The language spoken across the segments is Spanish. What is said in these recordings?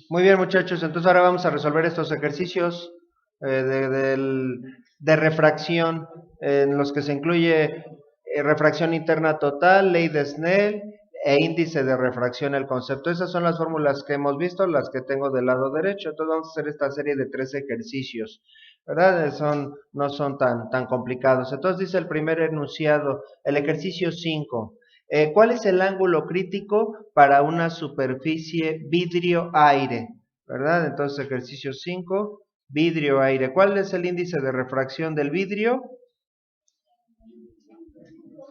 Muy bien, muchachos, entonces ahora vamos a resolver estos ejercicios de refracción, en los que se incluye refracción interna total, ley de Snell e índice de refracción, el concepto. Esas son las fórmulas que hemos visto, las que tengo del lado derecho. Entonces vamos a hacer esta serie de 3 ejercicios, ¿verdad? No son tan complicados. Entonces dice el primer enunciado, el ejercicio 5. ¿Cuál es el ángulo crítico para una superficie vidrio-aire? ¿Verdad? Entonces, ejercicio 5, vidrio-aire. ¿Cuál es el índice de refracción del vidrio?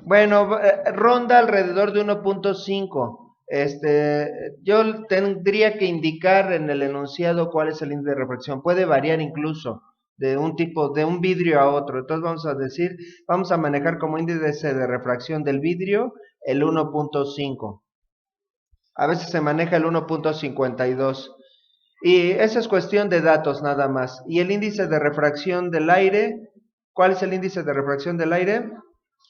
Bueno, ronda alrededor de 1.5. Yo tendría que indicar en el enunciado cuál es el índice de refracción. Puede variar incluso de un vidrio a otro. Entonces vamos a manejar como índice de refracción del vidrio el 1.5. A veces se maneja el 1.52. Y esa es cuestión de datos nada más. ¿Y el índice de refracción del aire? ¿Cuál es el índice de refracción del aire?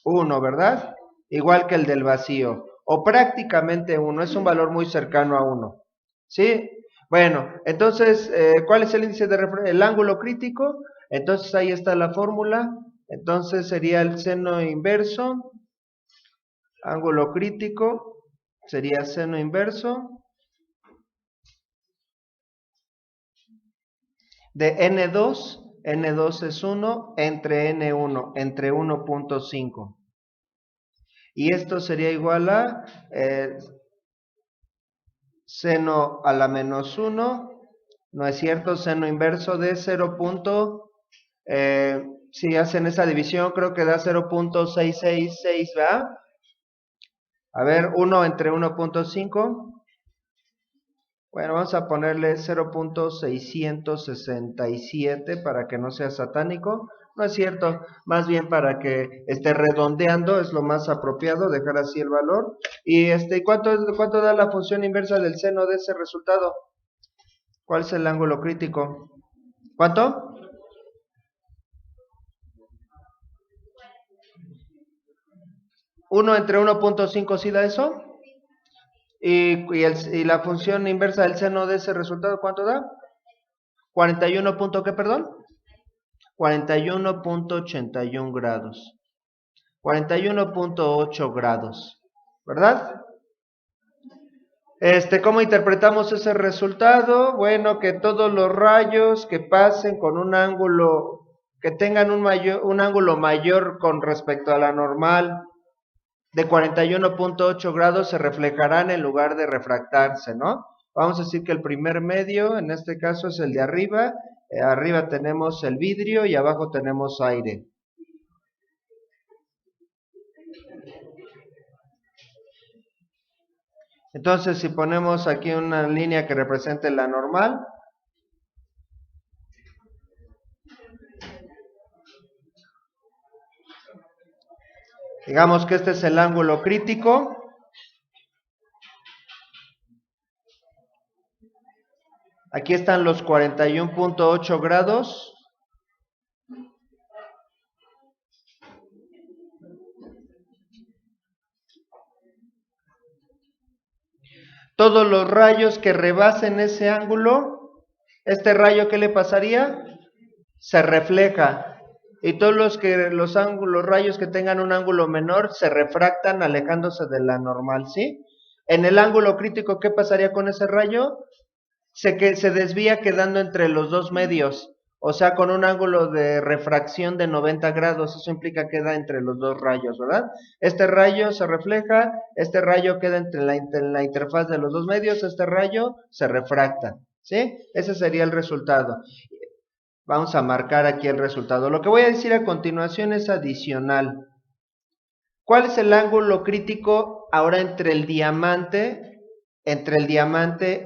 1, ¿verdad? Igual que el del vacío. O prácticamente 1, es un valor muy cercano a 1. ¿Sí? Bueno, entonces, ¿cuál es el índice de refracción? El ángulo crítico. Entonces ahí está la fórmula. Entonces sería el seno inverso. Ángulo crítico sería seno inverso de N2, N2 es 1, entre N1, entre 1.5. Y esto sería igual a seno a la menos 1, ¿no es cierto? Seno inverso de 0. Si hacen esa división, creo que da 0.666, ¿verdad? A ver, 1 entre 1.5. Bueno, vamos a ponerle 0.667 para que no sea satánico. No es cierto, más bien para que esté redondeando, es lo más apropiado, dejar así el valor. Y ¿cuánto da la función inversa del seno de ese resultado? ¿Cuál es el ángulo crítico? ¿Cuánto? 1 entre 1.5, ¿sí da eso? Y la función inversa del seno de ese resultado, ¿cuánto da? 41 punto, ¿qué, perdón? 41.81 grados. 41.8 grados, ¿verdad? ¿Cómo interpretamos ese resultado? Bueno, que todos los rayos que pasen con un ángulo, que tengan un ángulo mayor con respecto a la normal de 41.8 grados se reflejarán en lugar de refractarse, ¿no? Vamos a decir que el primer medio, en este caso, es el de arriba. Arriba tenemos el vidrio y abajo tenemos aire. Entonces, si ponemos aquí una línea que represente la normal, digamos que este es el ángulo crítico. Aquí están los 41.8 grados. Todos los rayos que rebasen ese ángulo, ¿este rayo qué le pasaría? Se refleja. Y todos los rayos que tengan un ángulo menor se refractan alejándose de la normal, ¿sí? En el ángulo crítico, ¿qué pasaría con ese rayo? Se desvía quedando entre los dos medios, o sea, con un ángulo de refracción de 90 grados, eso implica que queda entre los dos rayos, ¿verdad? Este rayo se refleja, este rayo queda entre la interfaz de los dos medios, este rayo se refracta, ¿sí? Ese sería el resultado. Vamos a marcar aquí el resultado. Lo que voy a decir a continuación es adicional. ¿Cuál es el ángulo crítico ahora entre el diamante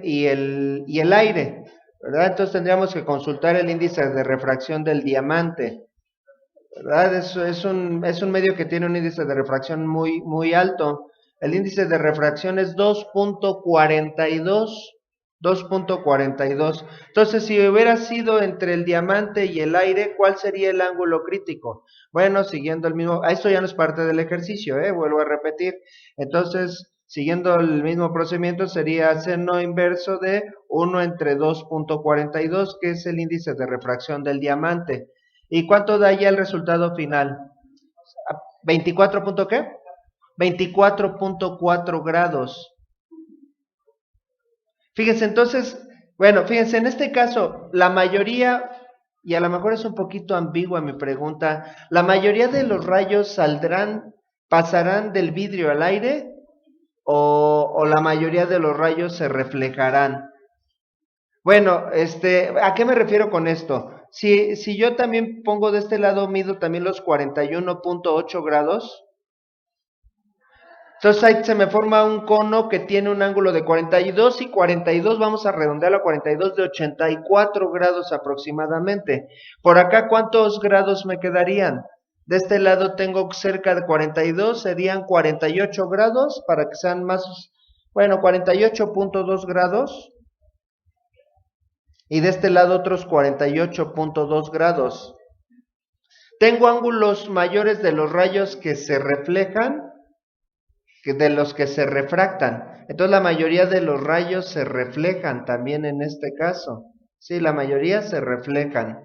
y el aire? ¿Verdad? Entonces tendríamos que consultar el índice de refracción del diamante. ¿Verdad? Es un medio que tiene un índice de refracción muy alto. El índice de refracción es 2.42. 2.42. Entonces, si hubiera sido entre el diamante y el aire, ¿cuál sería el ángulo crítico? Bueno, siguiendo el mismo, esto ya no es parte del ejercicio, vuelvo a repetir. Entonces, Siguiendo el mismo procedimiento sería seno inverso de 1 entre 2.42, que es el índice de refracción del diamante. ¿Y cuánto da ya el resultado final? ¿24 punto qué? 24.4 grados. Fíjense, entonces, bueno, fíjense, en este caso, la mayoría, y a lo mejor es un poquito ambigua mi pregunta, ¿la mayoría de los rayos pasarán del vidrio al aire o la mayoría de los rayos se reflejarán? Bueno, ¿a qué me refiero con esto? Si yo también pongo de este lado, mido también los 41.8 grados, entonces ahí se me forma un cono que tiene un ángulo de 42 y 42, vamos a redondearlo a 42, de 84 grados aproximadamente. Por acá, ¿cuántos grados me quedarían? De este lado tengo cerca de 42, serían 48 grados, para que sean más, bueno, 48.2 grados. Y de este lado otros 48.2 grados. Tengo ángulos mayores de los rayos que se reflejan que de los que se refractan. Entonces la mayoría de los rayos se reflejan también en este caso. Sí, la mayoría se reflejan.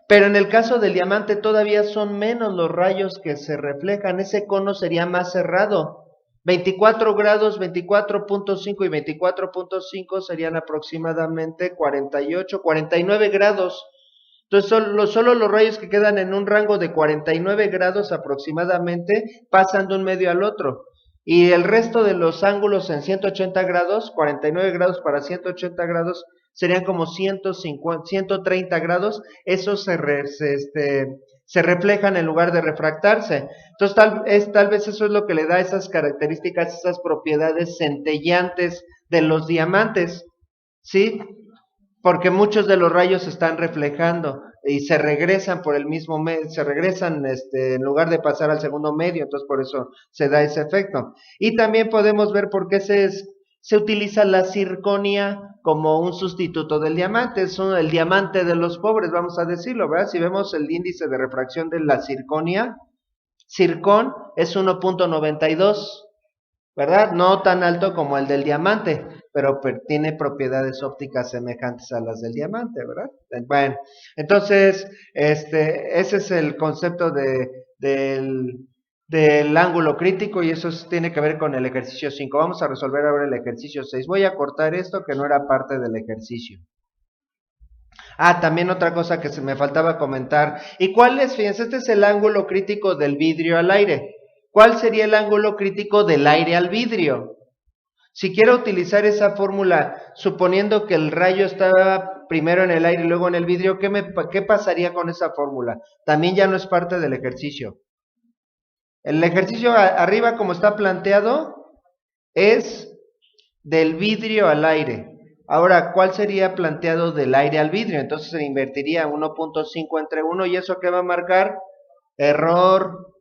Pero en el caso del diamante todavía son menos los rayos que se reflejan. Ese cono sería más cerrado. 24 grados, 24.5 y 24.5 serían aproximadamente 48, 49 grados. Entonces solo los rayos que quedan en un rango de 49 grados aproximadamente pasan de un medio al otro. Y el resto de los ángulos en 180 grados, 49 grados para 180 grados, serían como 150, 130 grados. Esos se reflejan en lugar de refractarse. Entonces tal vez eso es lo que le da esas características, esas propiedades centellantes de los diamantes, ¿sí? Porque muchos de los rayos se están reflejando y se regresan por el mismo medio, se regresan en lugar de pasar al segundo medio, entonces por eso se da ese efecto. Y también podemos ver por qué se utiliza la circonia como un sustituto del diamante, es el diamante de los pobres, vamos a decirlo, ¿verdad? Si vemos el índice de refracción de la circonia, circón es 1.92, ¿verdad? No tan alto como el del diamante, pero tiene propiedades ópticas semejantes a las del diamante, ¿verdad? Bueno, entonces, ese es el concepto del ángulo crítico y eso tiene que ver con el ejercicio 5. Vamos a resolver ahora el ejercicio 6. Voy a cortar esto que no era parte del ejercicio. También otra cosa que se me faltaba comentar. ¿Y cuál es? Fíjense, este es el ángulo crítico del vidrio al aire. ¿Cuál sería el ángulo crítico del aire al vidrio? Si quiero utilizar esa fórmula, suponiendo que el rayo estaba primero en el aire y luego en el vidrio, ¿qué pasaría con esa fórmula? También ya no es parte del ejercicio. El ejercicio arriba, como está planteado, es del vidrio al aire. Ahora, ¿cuál sería planteado del aire al vidrio? Entonces se invertiría 1.5 entre 1 y eso que va a marcar error.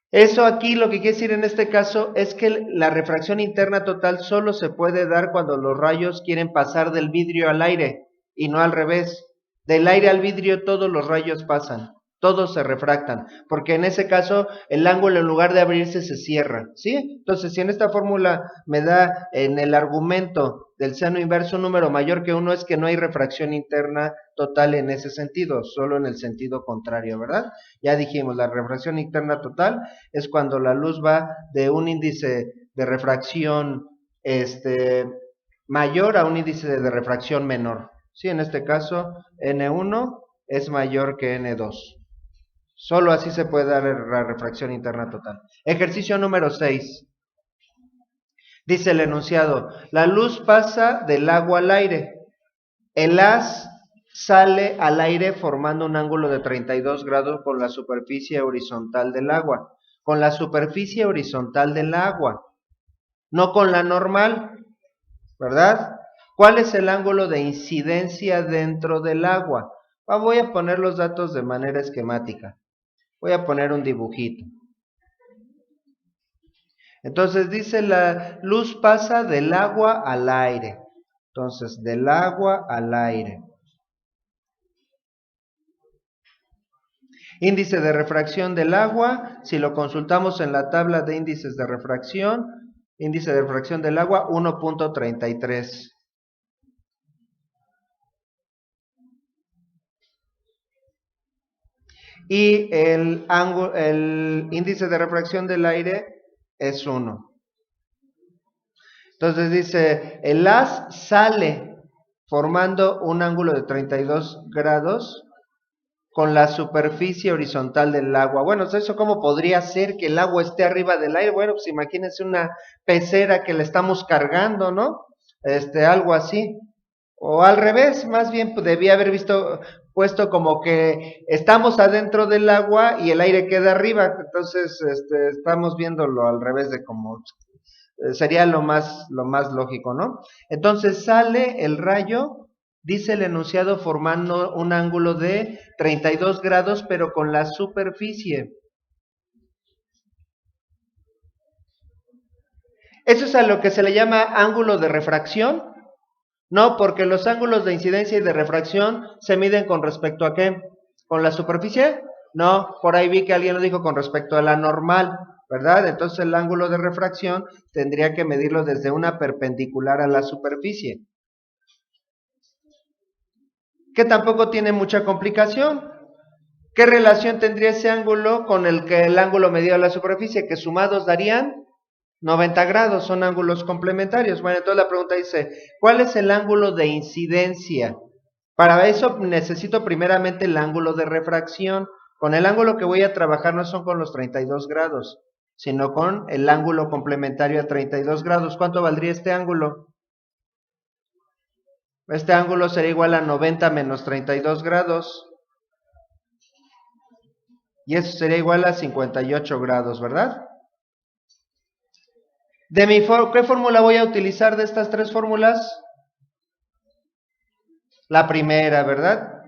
Eso aquí lo que quiere decir en este caso es que la refracción interna total solo se puede dar cuando los rayos quieren pasar del vidrio al aire y no al revés. Del aire al vidrio todos los rayos pasan, todos se refractan, porque en ese caso el ángulo en lugar de abrirse se cierra, ¿sí? Entonces, si en esta fórmula me da en el argumento del seno inverso un número mayor que 1, es que no hay refracción interna total en ese sentido, solo en el sentido contrario, ¿verdad? Ya dijimos, la refracción interna total es cuando la luz va de un índice de refracción mayor a un índice de refracción menor. Sí, en este caso, N1 es mayor que N2. Solo así se puede dar la refracción interna total. Ejercicio número 6. Dice el enunciado, la luz pasa del agua al aire. El haz sale al aire formando un ángulo de 32 grados con la superficie horizontal del agua. Con la superficie horizontal del agua, no con la normal, ¿verdad? ¿Cuál es el ángulo de incidencia dentro del agua? Voy a poner los datos de manera esquemática. Voy a poner un dibujito. Entonces dice la luz pasa del agua al aire. Entonces, del agua al aire. Índice de refracción del agua, si lo consultamos en la tabla de índices de refracción, índice de refracción del agua 1.33. Y el índice de refracción del aire es 1. Entonces dice, el haz sale formando un ángulo de 32 grados con la superficie horizontal del agua. Bueno, ¿eso cómo podría ser que el agua esté arriba del aire? Bueno, pues imagínense una pecera que le estamos cargando, ¿no? Algo así. O al revés, más bien debía haber puesto como que estamos adentro del agua y el aire queda arriba. Entonces, estamos viéndolo al revés de como sería lo más lógico, ¿no? Entonces sale el rayo, dice el enunciado, formando un ángulo de 32 grados, pero con la superficie. Eso es a lo que se le llama ángulo de refracción. No, porque los ángulos de incidencia y de refracción se miden con respecto a ¿qué? ¿Con la superficie? No, por ahí vi que alguien lo dijo con respecto a la normal, ¿verdad? Entonces el ángulo de refracción tendría que medirlo desde una perpendicular a la superficie. Que tampoco tiene mucha complicación. ¿Qué relación tendría ese ángulo con el ángulo medido a la superficie? Que sumados darían 90 grados, son ángulos complementarios. Bueno, entonces la pregunta dice, ¿cuál es el ángulo de incidencia? Para eso necesito primeramente el ángulo de refracción. Con el ángulo que voy a trabajar no son con los 32 grados, sino con el ángulo complementario a 32 grados. ¿Cuánto valdría este ángulo? Este ángulo sería igual a 90 menos 32 grados. Y eso sería igual a 58 grados, ¿verdad? ¿Qué fórmula voy a utilizar de estas tres fórmulas? La primera, ¿verdad?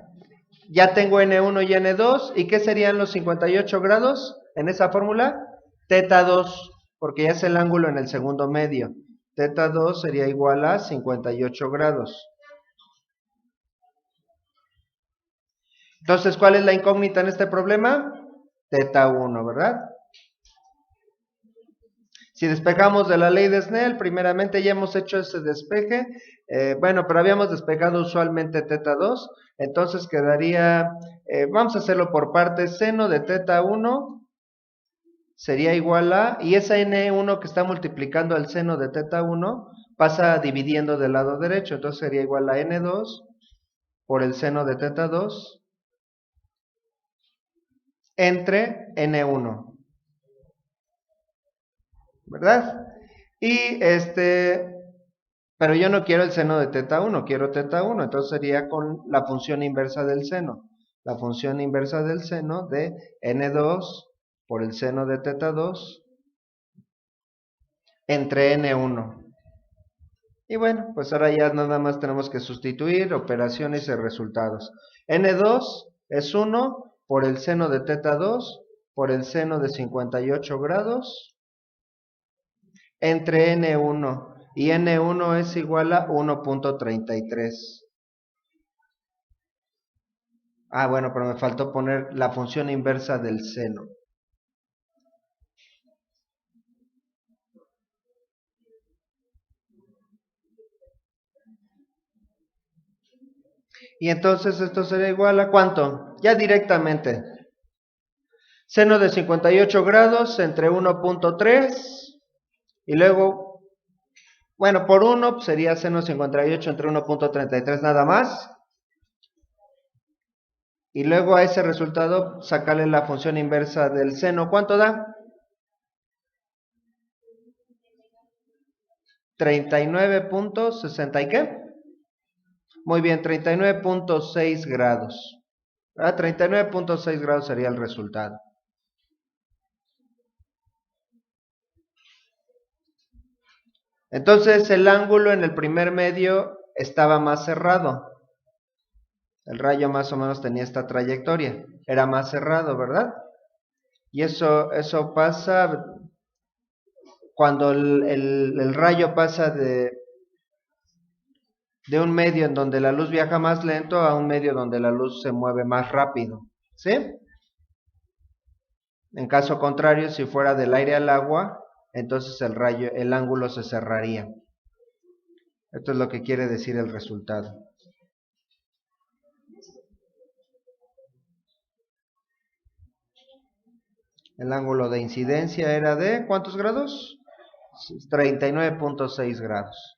Ya tengo N1 y N2. ¿Y qué serían los 58 grados en esa fórmula? Teta 2, porque ya es el ángulo en el segundo medio. Teta 2 sería igual a 58 grados. Entonces, ¿cuál es la incógnita en este problema? Teta 1, ¿verdad? Si despejamos de la ley de Snell, primeramente ya hemos hecho ese despeje, bueno, pero habíamos despejado usualmente teta 2, entonces quedaría, vamos a hacerlo por partes, seno de teta 1 sería igual a, y esa n1 que está multiplicando al seno de teta 1 pasa dividiendo del lado derecho, entonces sería igual a n2 por el seno de teta 2 entre n1. ¿Verdad? Y pero yo no quiero el seno de teta 1, quiero teta 1, entonces sería con la función inversa del seno. La función inversa del seno de n2 por el seno de teta 2 entre n1. Y bueno, pues ahora ya nada más tenemos que sustituir operaciones y resultados. n2 es 1 por el seno de teta 2 por el seno de 58 grados entre N1 y N1 es igual a 1.33. Ah, bueno, pero me faltó poner la función inversa del seno. Y entonces esto será igual a ¿cuánto? Ya directamente. Seno de 58 grados entre 1.3 y luego, bueno, por 1 sería seno 58 entre 1.33 nada más. Y luego a ese resultado sacarle la función inversa del seno. ¿Cuánto da? 39.60 ¿y qué? Muy bien, 39.6 grados. 39.6 grados sería el resultado. Entonces el ángulo en el primer medio estaba más cerrado. El rayo más o menos tenía esta trayectoria. Era más cerrado, ¿verdad? Y eso pasa cuando el rayo pasa de un medio en donde la luz viaja más lento a un medio donde la luz se mueve más rápido. ¿Sí? En caso contrario, si fuera del aire al agua, entonces el ángulo se cerraría. Esto es lo que quiere decir el resultado. El ángulo de incidencia era de ¿cuántos grados? 39.6 grados.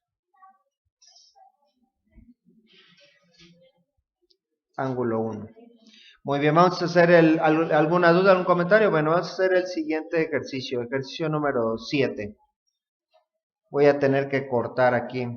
Ángulo 1. Muy bien, vamos a hacer ¿alguna duda, algún comentario? Bueno, vamos a hacer el siguiente ejercicio número 7. Voy a tener que cortar aquí.